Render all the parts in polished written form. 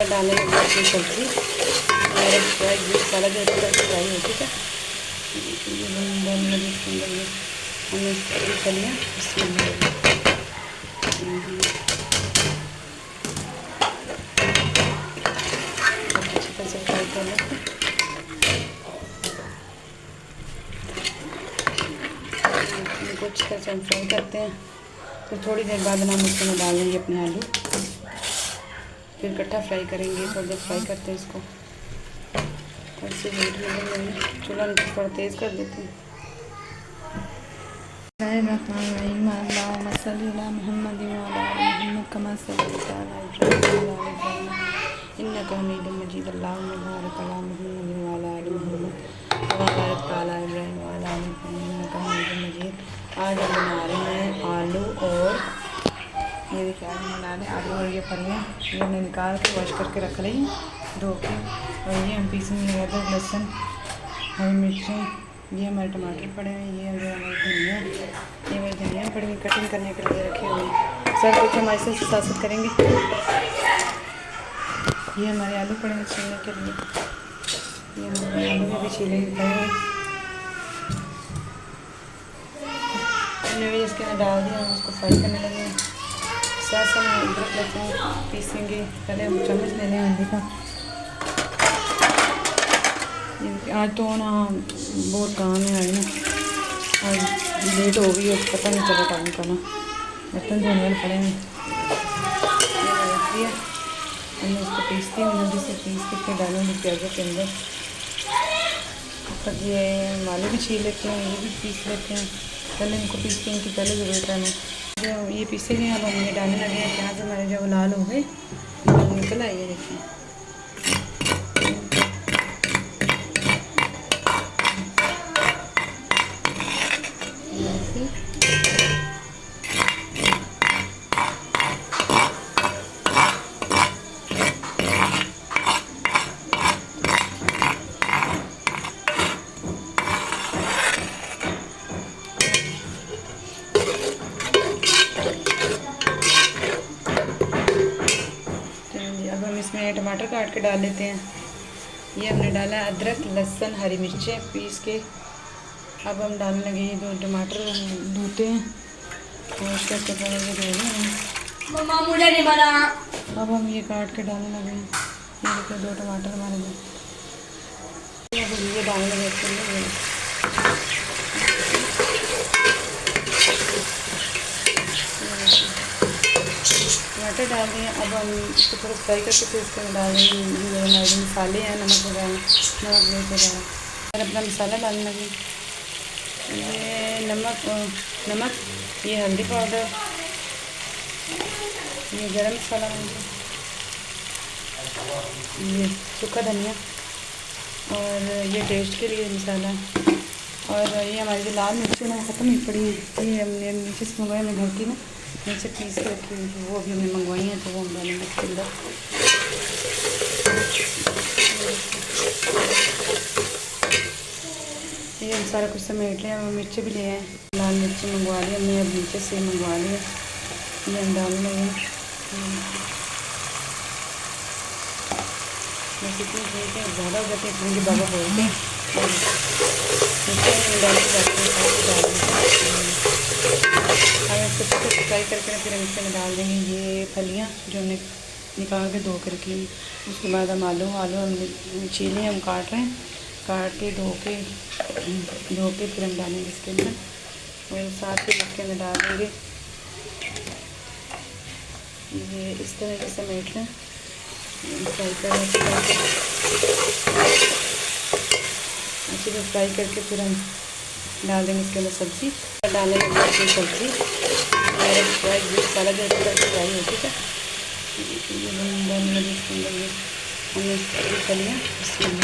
डालेंगे अपनी सब्जी मेरे सारा जो फ्राई हो चुका है। हमें करना इसमें अच्छी तरह से फ्राई कर लेते हैं। इनको अच्छी तरह से हम फ्राई करते हैं। फिर थोड़ी देर बाद हम इसमें डाल देंगे अपने आलू, फिर इकट्ठा फ्राई करेंगे। थोड़ी देर फ्राई करते हैं इसको। ऐसे हीट में चूल्हा नीचे थोड़ा तेज़ कर देते हैं। आज हम बना रहे हैं आलू और ये देखिए आज बना रहे हैं आलू और ये फलियाँ। ये हमने निकाल के वॉश करके रख ली धो के। और ये हम पीसने लगे थे लहसुन, हरी मिर्चें, ये हमारे टमाटर पड़े हैं, ये हमारी धनिया, ये हमारी धनिया पड़ी हुई कटिंग करने के लिए रखे हुए हैं। सब कुछ हमारे से साथ करेंगे। ये हमारे आलू पड़े हैं छीलने के लिए, ये हमारे आलू भी छीले पड़े हैं। इसके अंदर डाल दिया, हम उसको फ्राई करने लगे। साथ साथ हम अदरक लहसुन पीसेंगे। पहले हम चम्मच ले लें हल्दी का। आज तो ना बहुत काम है आज ना, आज लेट हो गई है, पता नहीं चला टाइम का ना। बर्तन धोने वाले पड़े हैं, रख दिया। मैं इसको पीसती हूँ, जल्दी से पीस के फिर डालूँगी प्याज़ों के अंदर। तब ये आलू भी छील लेते हैं, ये भी पीस लेते हैं। पहले इनको पीसते हैं कि पहले ज़रूरत है हमें। जो ये पीसे गए अब हम ये डालने लगे हैं। प्याज हमारे जब लाल हो गए निकल आई है, देखिए। अब हम इसमें टमाटर काट के डाल लेते हैं। ये हमने डाला है अदरक लहसुन हरी मिर्चें पीस के। अब हम डालने लगे ये दो टमाटर धोते हैं और उसके मम्मा मुझे नहीं बना। अब हम ये काट के डालने लगे हैं। ये देखो दो टमाटर हमारे दो, ये डालने लगे। टमाटर डाल दिए। अब हम इसको थोड़ा फ्राई करके फिर इसके अंदर डाल देंगे जो हमारे मसाले हैं, नमक वगैरह, नमक मिर्च वगैरह। और अपना मसाला डालने लगे। ये नमक, ये हल्दी पाउडर, ये गरम मसाला, ये सूखा धनिया और ये टेस्ट के लिए मसाला। और ये हमारी जो लाल मिर्च ना ख़त्म ही पड़ी है, ये हमने नीचे से मंगवाई, मैं घर की ना नीचे पीस के रखी हुई थी, वो भी हमने मंगवाई हैं, तो वो हम डालेंगे इसके अंदर। ये हम सारा कुछ समेट लिया। हम मिर्ची भी ले आए, लाल मिर्ची मंगवा ली हमने, अब नीचे से मंगवा लिया। ये हम डालने लगे बस इतनी ठीक है, ज़्यादा हो जाती है क्योंकि बाबा बोलते हैं। हम इसको अच्छे फ्राई करके फिर हम इसमें डाल देंगे ये फलियाँ जो हमने निकाल के धो कर रखी। उसके बाद हम आलू हमने छीले हम काट रहे हैं, काट के धो के फिर हम डालेंगे इसके अंदर। और साथ ही इसके अंदर डाल देंगे ये इस तरह से समेट लें, फ्राई अच्छे से फ्राई करके फिर हम डाल देंगे इसके अंदर सब्ज़ी। डालेंगे अपनी सब्ज़ी मेरे सारा जो फ्राई हो चुका है। हमने फलियाँ इसमें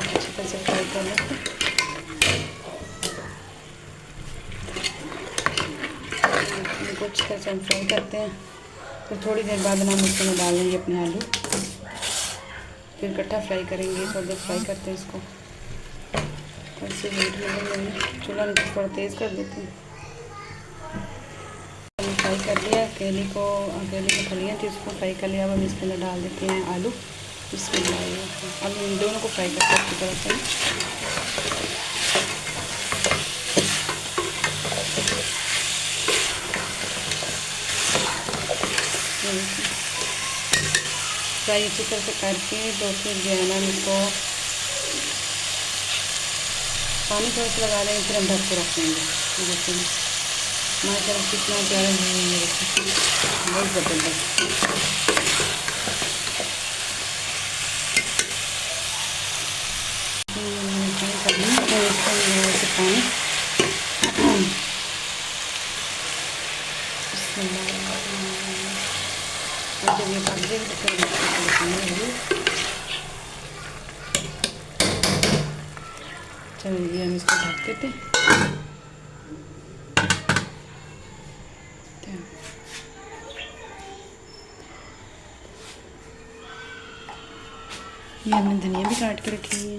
अच्छी तरह से फ्राई कर लेते हैं। इनको अच्छी तरह से हम फ्राई करते हैं। फिर थोड़ी देर बाद हम इसमें डाल देंगे अपने आलू, फिर इकट्ठा फ्राई करेंगे। थोड़ी देर फ्राई करते हैं इसको। ऐसे हीट में चूल्हा नीचे थोड़ा तेज़ कर देते हैं। फ्राई कर लिया, अकेली को फलियाँ थी उसको फ्राई कर लिया। अब हम इसके अंदर डाल देते हैं आलू। इसमें अब इन दोनों को फ्राई करते हैं अच्छी तरह से। फ्राई अच्छी तरह से करके तो फिर जो है ना इसको पानी थोड़ा सा लगा देंगे, फिर हम ढक के रख देंगे। देखिए माशाल्लाह कितना प्यारा है, बहुत ज़बरदस्त। पानी जब ये पक जाएगी तो फिर चलिए हम इसको ढक देते हैं। ये हमने धनिया भी काट के रखी है।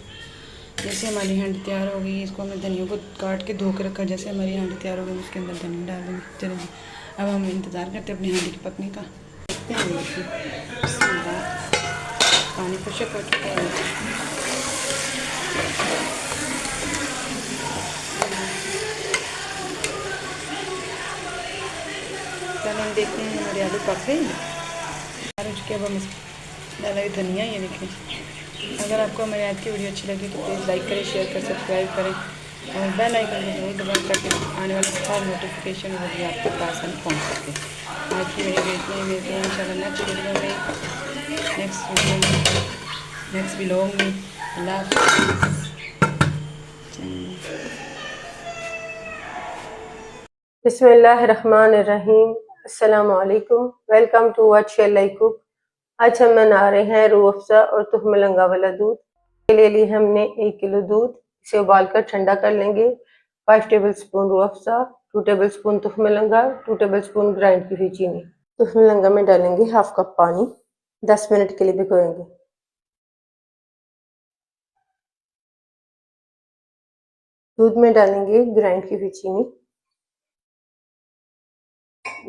जैसे हमारी हांडी तैयार हो गई, इसको हमने धनिया को काट के धो के रखा। जैसे हमारी हांडी तैयार हो गई उसके अंदर धनिया डाल देंगे। चलो जी अब हम इंतज़ार करते हैं अपनी हांडी के पकने का। देखते हैं पानी खुशक हो चुका है। चलो हम देखते हैं हमारे आलू पक गए तैयार हो चुके। अब हम डाला धनिया, ये देखें। अगर आपको हमारी आज की वीडियो अच्छी लगी तो प्लीज़ लाइक करें, शेयर करें, सब्सक्राइब करें और बेल आइकन को जरूर दबाएं ताकि आने वाले हर नोटिफिकेशन वो भी आपके पास हम पहुँच सके। आज की वीडियो इतने ही, मिलते हैं इंशाल्लाह नेक्स्ट वीडियो में, नेक्स्ट व्लॉग में। अल्लाह हाफ़िज़। बिस्मिल्लाहिर्रहमानिर्रहीम। अस्सलामु अलैकुम। Welcome to what shall I cook. आज हम बना रहे हैं रूह अफ़ज़ा और तुहम लंगा वाला दूध। के लिए हमने 1 किलो दूध, इसे उबालकर ठंडा कर लेंगे। 5 table spoon Rooh Afza, 2 table spoon तुहम लंगा, 2 टेबल स्पून ग्राइंड की हुई चीनी। तुहम लंगा में डालेंगे हाफ कप पानी, 10 मिनट के लिए भिगोएंगे। दूध में डालेंगे ग्राइंड की हुई चीनी,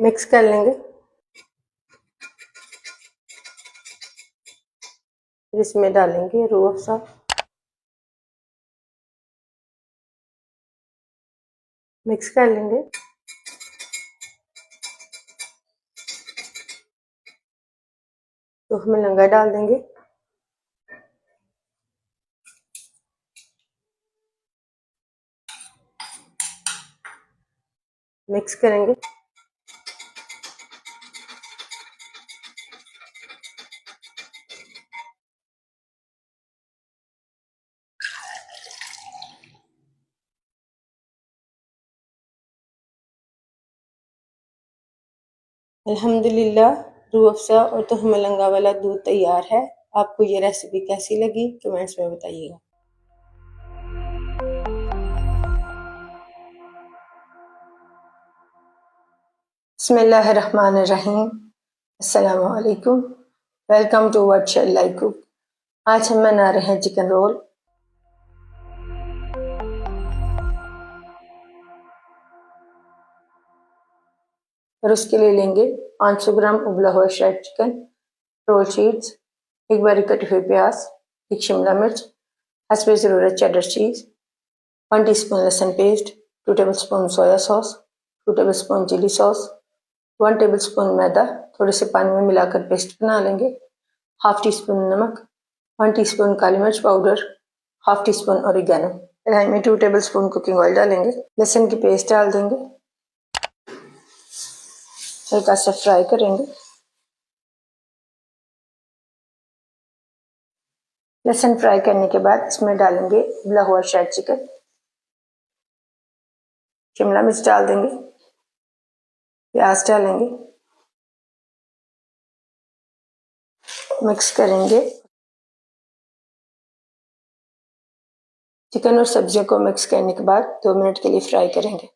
मिक्स कर लेंगे। इसमें डालेंगे रूह अफ़ज़ा, मिक्स कर लेंगे। तुहम लंगा डाल देंगे, मिक्स करेंगे। अल्हम्दुलिल्लाह रूह अफ़ज़ा और तुहम लंगा वाला दूध तैयार है। आपको ये रेसिपी कैसी लगी कमेंट्स में बताइएगा। बिस्मिल्लाहिर्रहमानिर्रहीम। अस्सलामु अलैकुम। Welcome to what shall I cook. आज हम बना रहे हैं चिकन रोल। और उसके लिए लेंगे 500 ग्राम उबला हुआ श्रेड चिकन, रोल शीट्स, एक बारीक कटी हुई प्याज, एक शिमला मिर्च, हस्बे ज़रूरत चेडर चीज़, 1 टीस्पून लहसुन paste, 2 tablespoon soya sauce, 2 tablespoon chilli sauce, 1 टेबलस्पून मैदा थोड़े से पानी में मिलाकर पेस्ट बना लेंगे, हाफ टी स्पून नमक, 1 टीस्पून काली मिर्च powder, half tea spoon oregano. कढ़ाई में 2 टेबलस्पून कुकिंग ऑयल डालेंगे, लहसुन की पेस्ट डाल देंगे, हल्का सा फ्राई करेंगे। लहसुन फ्राई करने के बाद इसमें डालेंगे उबला हुआ श्रेड चिकन, शिमला मिर्च डाल देंगे, प्याज डालेंगे, मिक्स करेंगे। चिकन और सब्जियों को मिक्स करने के बाद 2 मिनट के लिए फ्राई करेंगे।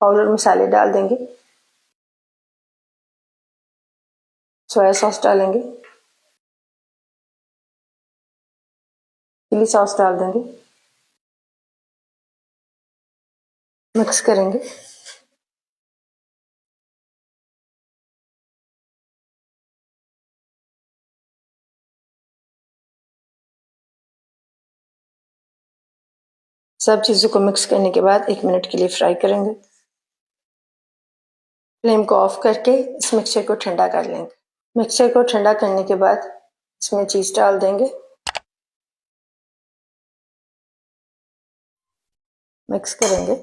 पाउडर मसाले डाल देंगे, सोया सॉस डालेंगे, चिली सॉस डाल देंगे, मिक्स करेंगे। सब चीज़ों को मिक्स करने के बाद 1 मिनट के लिए फ्राई करेंगे। फ्लेम को ऑफ करके इस मिक्सचर को ठंडा कर लेंगे। मिक्सचर को ठंडा करने के बाद इसमें चीज़ डाल देंगे, मिक्स करेंगे।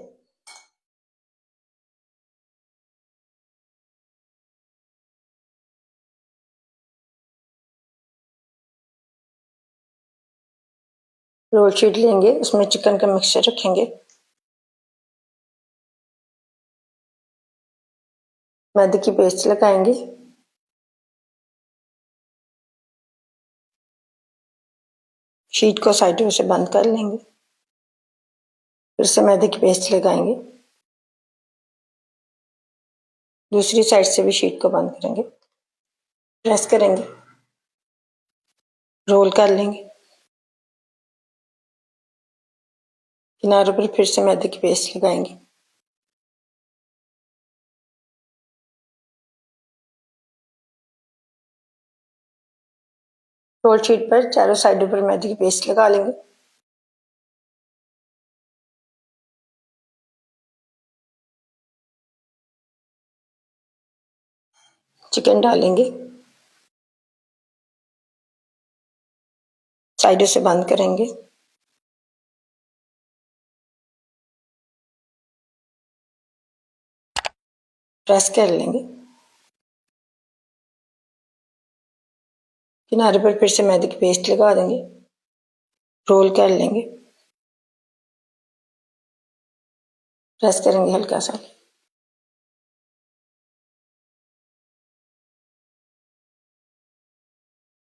रोल शीट लेंगे, उसमें चिकन का मिक्सचर रखेंगे, मैदे की पेस्ट लगाएंगे, शीट को साइडों से बंद कर लेंगे, फिर से मैदे की पेस्ट लगाएंगे, दूसरी साइड से भी शीट को बंद करेंगे, प्रेस करेंगे, रोल कर लेंगे, किनारों पर फिर से मैदे की पेस्ट लगाएंगे, रोल शीट पर चारों साइडों पर मैदे की पेस्ट लगा लेंगे, चिकन डालेंगे, साइडों से बंद करेंगे, प्रेस कर लेंगे, किनारे पर फिर से मैदे की पेस्ट लगा देंगे, रोल कर लेंगे, प्रेस करेंगे हल्का सा,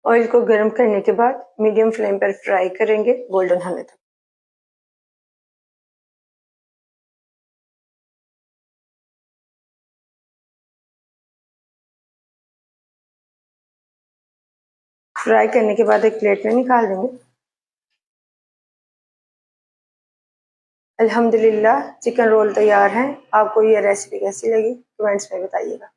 ऑयल को गर्म करने के बाद मीडियम फ्लेम पर फ्राई करेंगे गोल्डन होने तक। फ्राई करने के बाद एक प्लेट में निकाल देंगे। अल्हम्दुलिल्लाह चिकन रोल तैयार हैं। आपको ये रेसिपी कैसी लगी कमेंट्स में बताइएगा।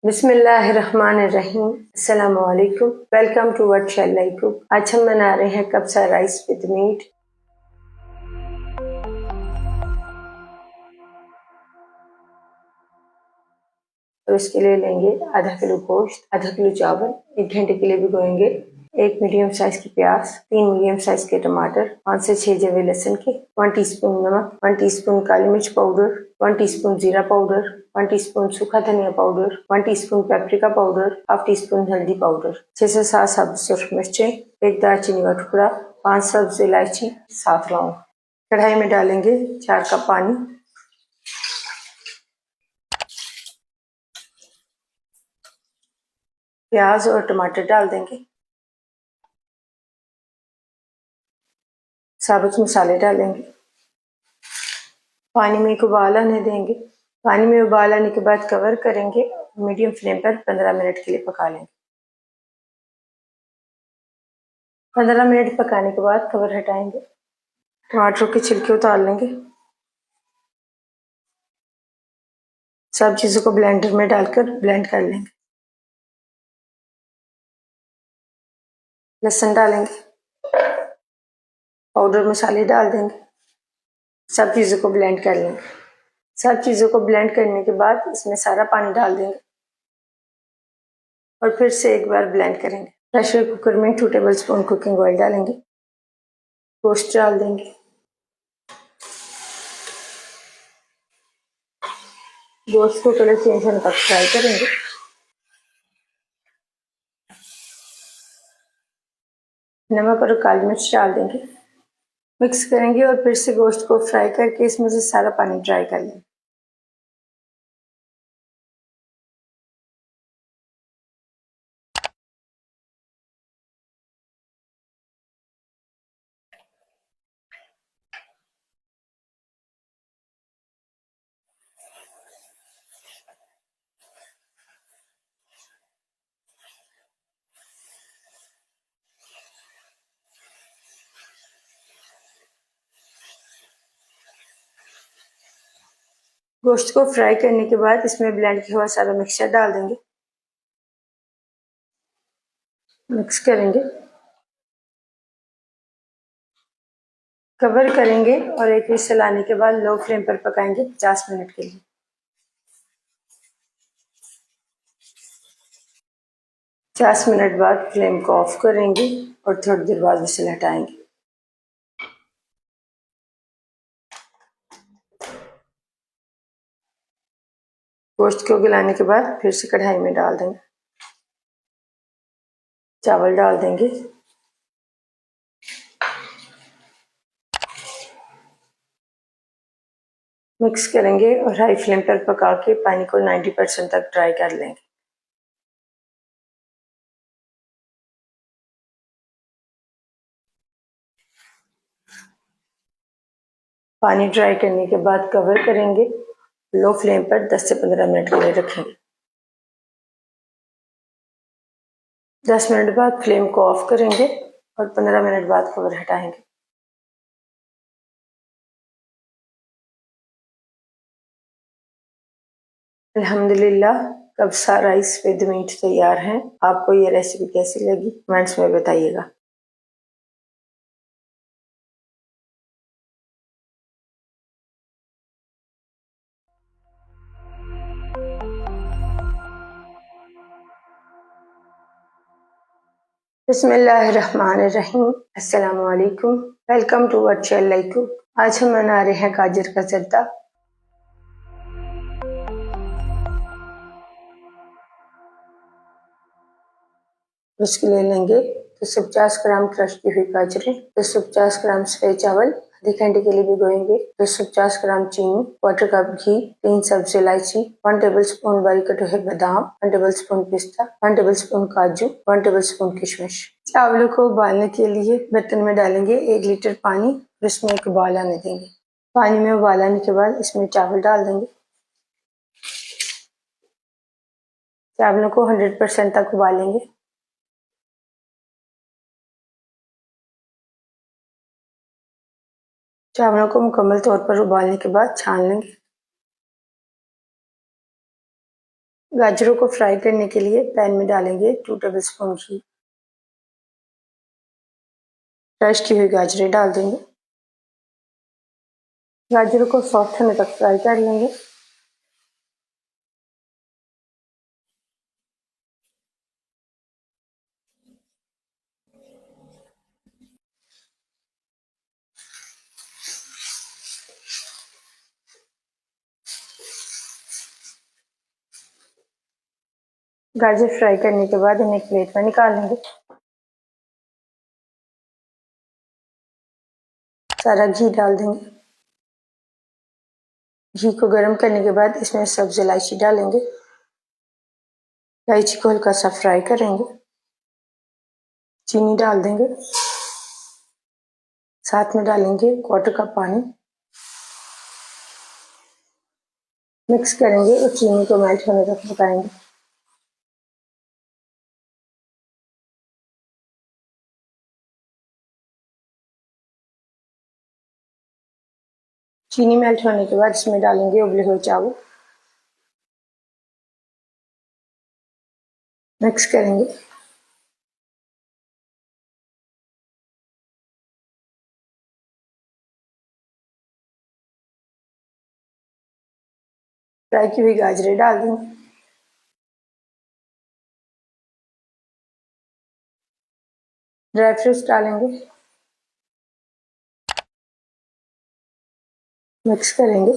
बिस्मिल्लाहिर्रहमानिर्रहीम, अस्सलाम वालेकुम, welcome to what shall I cook. आज हम बना रहे हैं कब्सा राइस विद मीट। और इसके लिए लेंगे आधा किलो गोश्त, आधा किलो चावल, 1 घंटे के लिए भिगोएंगे, 1 मीडियम साइज की प्याज, 3 मीडियम साइज के टमाटर, 5 से 6 जवे लहसुन के, 1 टीस्पून नमक, 1 टीस्पून काली मिर्च पाउडर, 1 टीस्पून जीरा पाउडर, 1 टीस्पून सूखा धनिया powder, 1 teaspoon paprika powder, half teaspoon हल्दी पाउडर, 6 से 7 सब्ज सुर्ख मिर्चें, 1 दालचीनी का टुकड़ा, 5 सब्ज इलायची, 7 लौंग। कढ़ाई में डालेंगे 4 कप पानी, प्याज और टमाटर डाल देंगे, साबुत मसाले डालेंगे, पानी में एक उबाल आने देंगे। पानी में उबाल आने के बाद कवर करेंगे, मीडियम फ्लेम पर 15 मिनट के लिए पका लेंगे। 15 मिनट पकाने के बाद कवर हटाएंगे, टमाटरों के छिलके उतार लेंगे, सब चीज़ों को ब्लेंडर में डालकर ब्लेंड कर लेंगे, लहसुन डालेंगे, पाउडर मसाले डाल देंगे, सब चीज़ों को ब्लेंड कर लेंगे। सब चीज़ों को ब्लेंड करने के बाद इसमें सारा पानी डाल देंगे और फिर से एक बार ब्लेंड करेंगे। प्रेशर कुकर में 2 टेबलस्पून कुकिंग ऑयल डालेंगे, गोश्त डाल देंगे, गोश्त को कलर चेंज होने तक फ्राई करेंगे। नमक और काली मिर्च डाल देंगे, मिक्स करेंगे और फिर से गोश्त को फ्राई करके इसमें से सारा पानी ड्राई कर लेंगे। गोश्त को फ्राई करने के बाद इसमें ब्लेंड किया हुआ सारा मिक्सचर डाल देंगे, मिक्स करेंगे, कवर करेंगे और एक विसल आने के बाद लो फ्लेम पर पकाएंगे 50 मिनट के लिए। 50 मिनट बाद फ्लेम को ऑफ करेंगे और थोड़ी देर बाद विसल हटाएंगे। गोश्त को गलाने के बाद फिर से कढ़ाई में डाल देंगे, चावल डाल देंगे, मिक्स करेंगे और हाई फ्लेम पर पका के पानी को 90% तक ड्राई कर लेंगे। पानी ड्राई करने के बाद कवर करेंगे, लो फ्लेम पर 10 से 15 मिनट के लिए रखेंगे। 10 मिनट बाद फ्लेम को ऑफ करेंगे और 15 मिनट बाद कवर हटाएंगे। अल्हम्दुलिल्लाह कब्सा राइस विद मीट तैयार है। आपको ये रेसिपी कैसी लगी कमेंट्स में बताइएगा। बिस्मिल्लाहिर्रहमानिर्रहीम, अस्सलाम वालेकुम, welcome to our channel cook. आज हम बना रहे हैं गाजर का जर्दा। उसके लिए लेंगे 250 ग्राम क्रश की हुई गाजरें, 250 ग्राम सफेद चावल आधे घंटे के लिए भिगोएंगे, 250 ग्राम चीनी, क्वार्टर कप घी, 3 सब्जी इलायची, 1 टेबल स्पून बारीक कटे हुए बादाम, 1 टेबल स्पून पिस्ता, 1 टेबल स्पून काजू, 1 टेबल स्पून किशमिश। चावलों को उबालने के लिए बर्तन में डालेंगे 1 लीटर पानी और इसमें एक उबाल आने देंगे। पानी में उबाल आने के बाद इसमें चावल डाल देंगे। चावलों को 100% तक उबालेंगे। चावलों को मुकम्मल तौर पर उबालने के बाद छान लेंगे। गाजरों को फ्राई करने के लिए पैन में डालेंगे 2 टेबल स्पून घी। क्रश की हुई गाजरें डाल देंगे। गाजरों को सॉफ्ट होने तक फ्राई कर लेंगे। गाजर फ्राई करने के बाद इन्हें एक प्लेट में निकाल लेंगे। सारा घी डाल देंगे। घी को गर्म करने के बाद इसमें सब्ज इलायची डालेंगे। इलायची को हल्का सा फ्राई करेंगे। चीनी डाल देंगे। साथ में डालेंगे क्वार्टर कप पानी। मिक्स करेंगे और चीनी को मेल्ट होने तक पकाएंगे। चीनी मेल्ट होने के बाद इसमें डालेंगे उबले हुए चावल। मिक्स करेंगे। फ्राई की हुई गाजरें डाल देंगे। ड्राई फ्रूट्स डालेंगे। मिक्स करेंगे।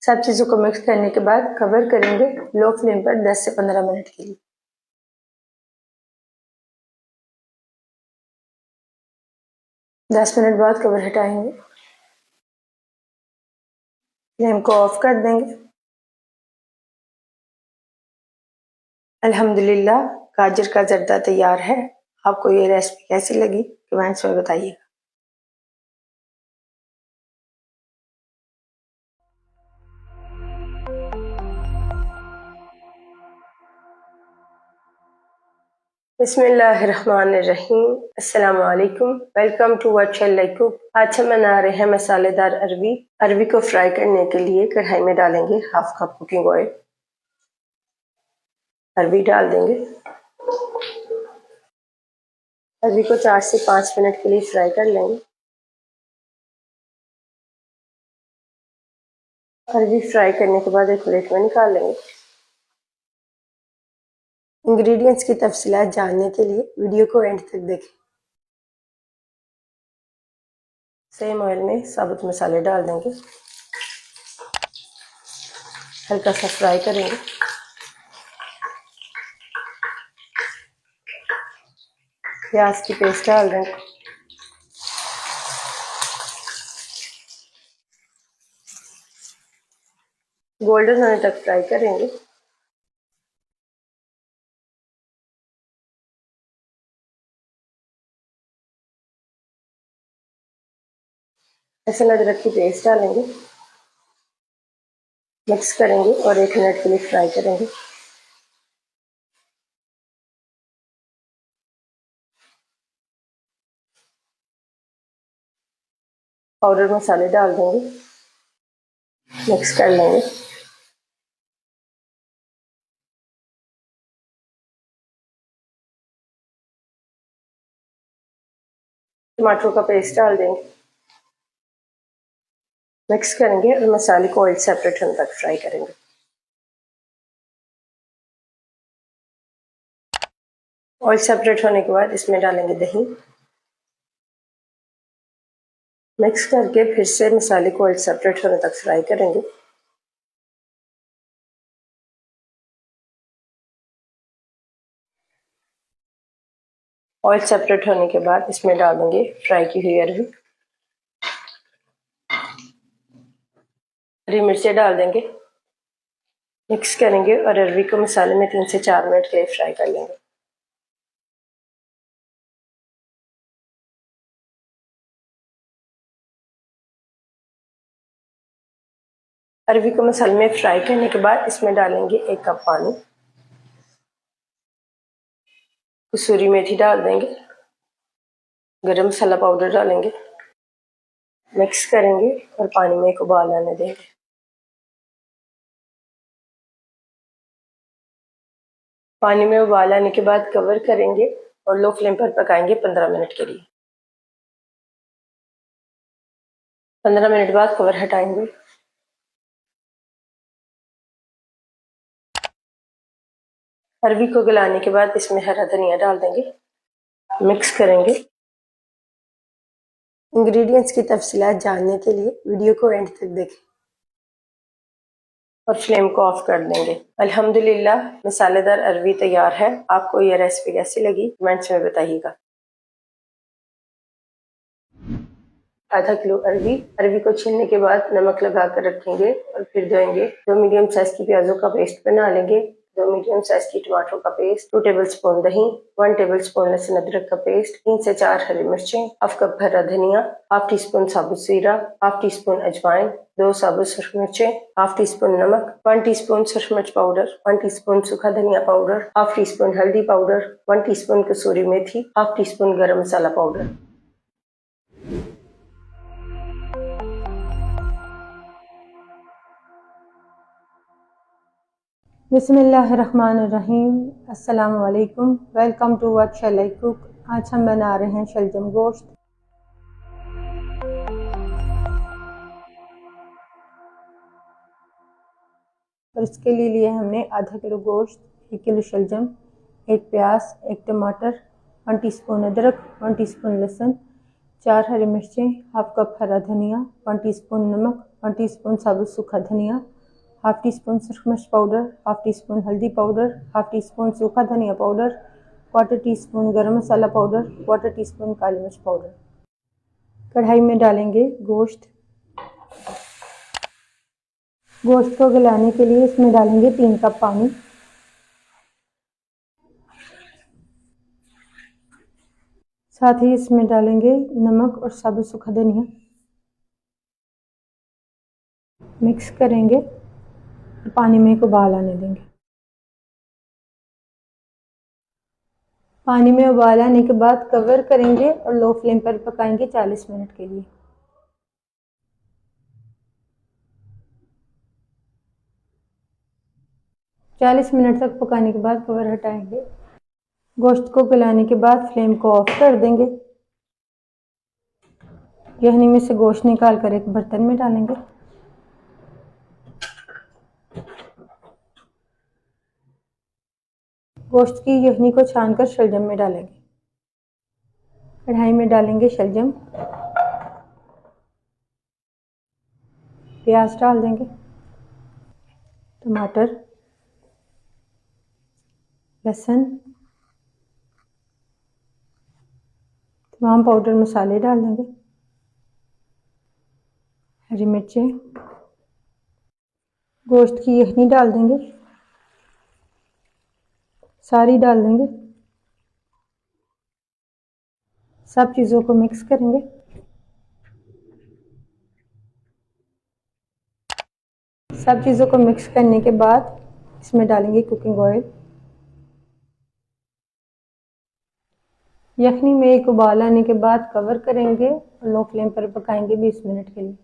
सब चीज़ों को मिक्स करने के बाद कवर करेंगे लो फ्लेम पर 10 से 15 मिनट के लिए। 10 मिनट बाद कवर हटाएंगे। फ्लेम को ऑफ कर देंगे। अल्हम्दुलिल्लाह गाजर का जर्दा तैयार है। आपको ये रेसिपी कैसी लगी कमेंट्स में बताइएगा। बिस्मिल्लाहिर्रहमानिर्रहीम। अस्सलामु अलैकुम। Welcome to what shall I cook. आज हम बना रहे हैं मसालेदार अरवी। अरवी को फ्राई करने के लिए कढ़ाई में डालेंगे हाफ कप कुकिंग ऑयल। अरवी डाल देंगे। अरवी को 4 से 5 मिनट के लिए फ्राई कर लेंगे। अरवी फ्राई करने के बाद एक प्लेट में निकाल लेंगे। इंग्रेडिएंट्स की तफसीलात जानने के लिए वीडियो को एंड तक देखें। सेम ऑयल में साबुत मसाले डाल देंगे। हल्का सा फ्राई करेंगे। प्याज की पेस्ट डाल देंगे। गोल्डन होने तक फ्राई करेंगे। लहसुन अदरक की पेस्ट डालेंगे। मिक्स करेंगे और 1 मिनट के लिए फ्राई करेंगे। पाउडर मसाले डाल देंगे। मिक्स कर लेंगे। टमाटर का पेस्ट डाल देंगे। मिक्स करेंगे और मसाले को ऑयल सेपरेट होने तक फ्राई करेंगे। ऑयल सेपरेट होने के बाद इसमें डालेंगे दही। मिक्स करके फिर से मसाले को ऑयल सेपरेट होने तक फ्राई करेंगे। ऑयल सेपरेट होने के बाद इसमें डालेंगे फ्राई की हुई अरवी। हरी मिर्चें डाल देंगे। मिक्स करेंगे और अरवी को मसाले में 3 से 4 मिनट के लिए फ्राई कर लेंगे। अरवी को मसाले में फ्राई करने के बाद इसमें डालेंगे 1 कप पानी। कसूरी मेथी डाल देंगे। गरम मसाला पाउडर डालेंगे। मिक्स करेंगे और पानी में एक उबाल आने देंगे। पानी में उबाल आने के बाद कवर करेंगे और लो फ्लेम पर पकाएंगे 15 मिनट के लिए। 15 मिनट बाद कवर हटाएंगे। अरवी को गलाने के बाद इसमें हरा धनिया डाल देंगे। मिक्स करेंगे। इंग्रेडिएंट्स की तफसीलात जानने के लिए वीडियो को एंड तक देखें और फ्लेम को ऑफ कर देंगे। अल्हम्दुलिल्लाह मसालेदार अरवी तैयार है। आपको यह रेसिपी कैसी लगी कमेंट्स में बताइएगा। आधा किलो अरवी को छीलने के बाद नमक लगा कर रखेंगे और फिर धोएंगे। 2 मीडियम साइज की प्याजों का पेस्ट बना लेंगे। 2 मीडियम साइज की टमाटरों का पेस्ट, 2 टेबलस्पून दही, 1 टेबलस्पून लहसुन अदरक का पेस्ट, 3 से 4 हरी मिर्चें, हाफ कप हरा धनिया, हाफ टी स्पून साबुत जीरा, हाफ टी स्पून अजवाइन, 2 साबुत सुर्ख मिर्चें, हाफ टी स्पून नमक, 1 टी स्पून सुर्ख मिर्च पाउडर, 1 टी स्पून सूखा धनिया पाउडर, हाफ टी स्पून हल्दी पाउडर, 1 टी स्पून कसूरी मेथी, हाफ टी स्पून गरम मसाला पाउडर। बिस्मिल्लाहिर्रहमानिर्रहीम। अस्सलामु अलैकुम। Welcome to what shall I cook. आज हम बना रहे हैं शलजम गोश्त। और इसके लिए हमने आधा किलो गोश्त, 1 किलो शलजम, 1 प्याज, 1 टमाटर, 1 टीस्पून अदरक, 1 टीस्पून लहसुन, 4 हरी मिर्चें, हाफ कप हरा धनिया, 1 टीस्पून नमक, 1 टीस्पून साबुत सूखा धनिया, हाफ टी स्पून सुर्ख मिर्च पाउडर, हाफ टी स्पून हल्दी पाउडर, हाफ टी स्पून सूखा धनिया पाउडर, 1/4 टीस्पून गरम मसाला पाउडर, 1/4 टीस्पून काली मिर्च पाउडर। कढ़ाई में डालेंगे गोश्त। गोश्त को गलाने के लिए इसमें डालेंगे 3 कप पानी। साथ ही इसमें डालेंगे नमक और साबुत सूखा धनिया। मिक्स करेंगे। पानी में एक उबाल आने देंगे। पानी में उबाल आने के बाद कवर करेंगे और लो फ्लेम पर पकाएंगे 40 मिनट के लिए। चालीस मिनट तक पकाने के बाद कवर हटाएंगे। गोश्त को गलाने के बाद फ्लेम को ऑफ कर देंगे। यखनी में से गोश्त निकाल कर एक बर्तन में डालेंगे। गोश्त की यखनी को छानकर शलजम में डालेंगे। कढ़ाई में डालेंगे शलजम, प्याज डाल देंगे, टमाटर, लहसुन, तमाम पाउडर मसाले डाल देंगे, हरी मिर्चें, गोश्त की यखनी डाल देंगे, सारी डाल देंगे। सब चीज़ों को मिक्स करेंगे। सब चीज़ों को मिक्स करने के बाद इसमें डालेंगे कुकिंग ऑयल। यखनी में एक उबाल आने के बाद कवर करेंगे और लो फ्लेम पर पकाएंगे 20 मिनट के लिए।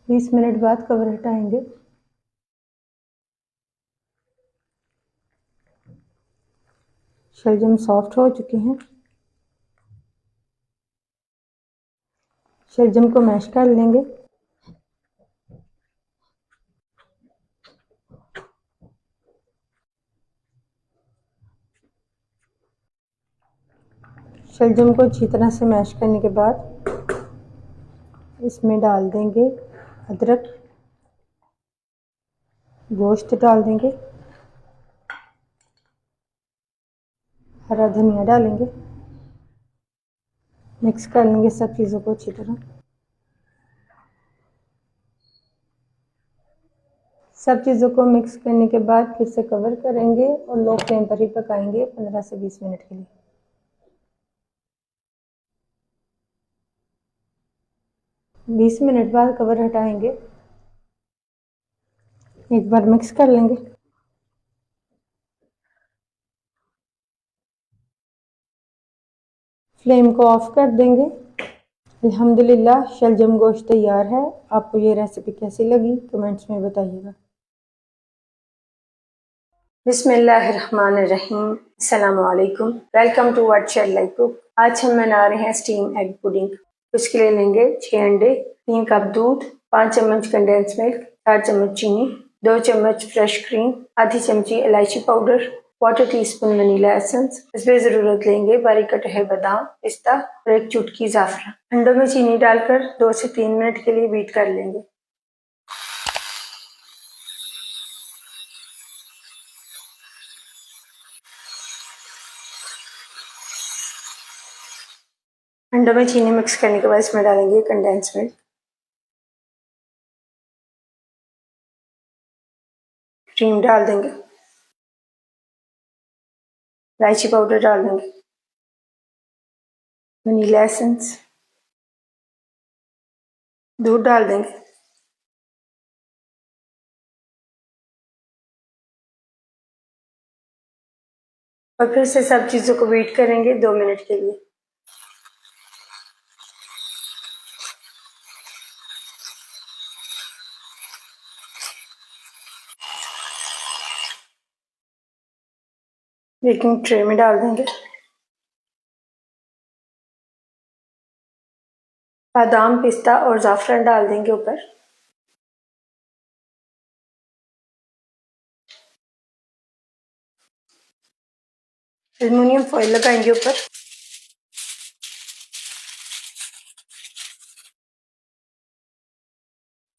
बीस मिनट बाद कवर हटाएंगे। शलजम सॉफ्ट हो चुके हैं। शलजम को मैश कर लेंगे। शलजम को अच्छी तरह से मैश करने के बाद इसमें डाल देंगे अदरक, गोश्त डाल देंगे, हरा धनिया डालेंगे, मिक्स कर लेंगे सब चीज़ों को अच्छी तरह। सब चीज़ों को मिक्स करने के बाद फिर से कवर करेंगे और लो फ्लेम पर ही पकाएंगे 15 से 20 मिनट के लिए। बीस मिनट बाद कवर हटाएंगे। एक बार मिक्स कर लेंगे। फ्लेम को ऑफ कर देंगे। अल्हम्दुलिल्लाह शलजम गोश्त तैयार है। आपको ये रेसिपी कैसी लगी कमेंट्स में बताइएगा। बिस्मिल्लाहिर्रहमानिर्रहीम। अस्सलामु अलैकुम। Welcome to what shall like cook. आज हम बना रहे हैं स्टीम एग पुडिंग। उसके लिए लेंगे 6 अंडे, 3 कप दूध, 5 चम्मच कंडेंस मिल्क, 4 चम्मच चीनी, 2 चम्मच फ्रेश क्रीम, आधी चमची इलायची पाउडर, 1/4 टीस्पून वनीला एसेंस। इसमें ज़रूरत लेंगे बारीक कटे हुए बादाम, पिस्ता और 1 चुटकी ज़ाफ़रान। अंडों में चीनी डालकर 2 से 3 मिनट के लिए बीट कर लेंगे। अंडों में चीनी मिक्स करने के बाद इसमें डालेंगे कंडेंस मिल्क, क्रीम डाल देंगे, इलायची पाउडर डाल देंगे, वनीला एसेंस, दूध डाल देंगे, और फिर से सब चीज़ों को बीट करेंगे 2 मिनट के लिए। बेकिंग ट्रे में डाल देंगे। बादाम, पिस्ता और ज़ाफ़रान डाल देंगे ऊपर। एल्युमिनियम फॉइल लगाएंगे ऊपर।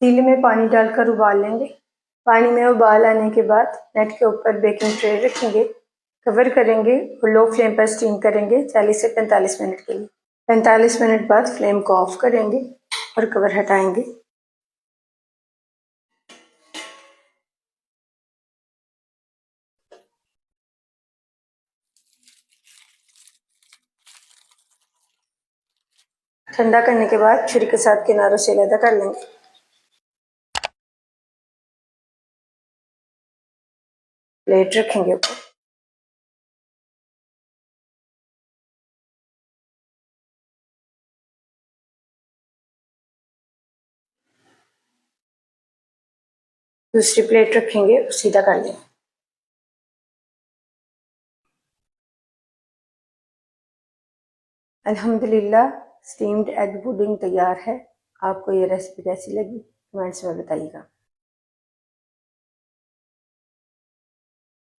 पतीले में पानी डालकर उबाल लेंगे। पानी में उबाल आने के बाद नेट के ऊपर बेकिंग ट्रे रखेंगे, कवर करेंगे और लो फ्लेम पर स्टीम करेंगे 40 से 45 मिनट के लिए। 45 मिनट बाद फ्लेम को ऑफ करेंगे और कवर हटाएंगे। ठंडा करने के बाद छुरी के साथ किनारों से अलग कर लेंगे। प्लेट रखेंगे ऊपर। दूसरी प्लेट रखेंगे, सीधा कर लें। अल्हम्दुलिल्लाह स्टीम्ड एग पुडिंग तैयार है। आपको ये रेसिपी कैसी लगी कमेंट्स में बताइएगा।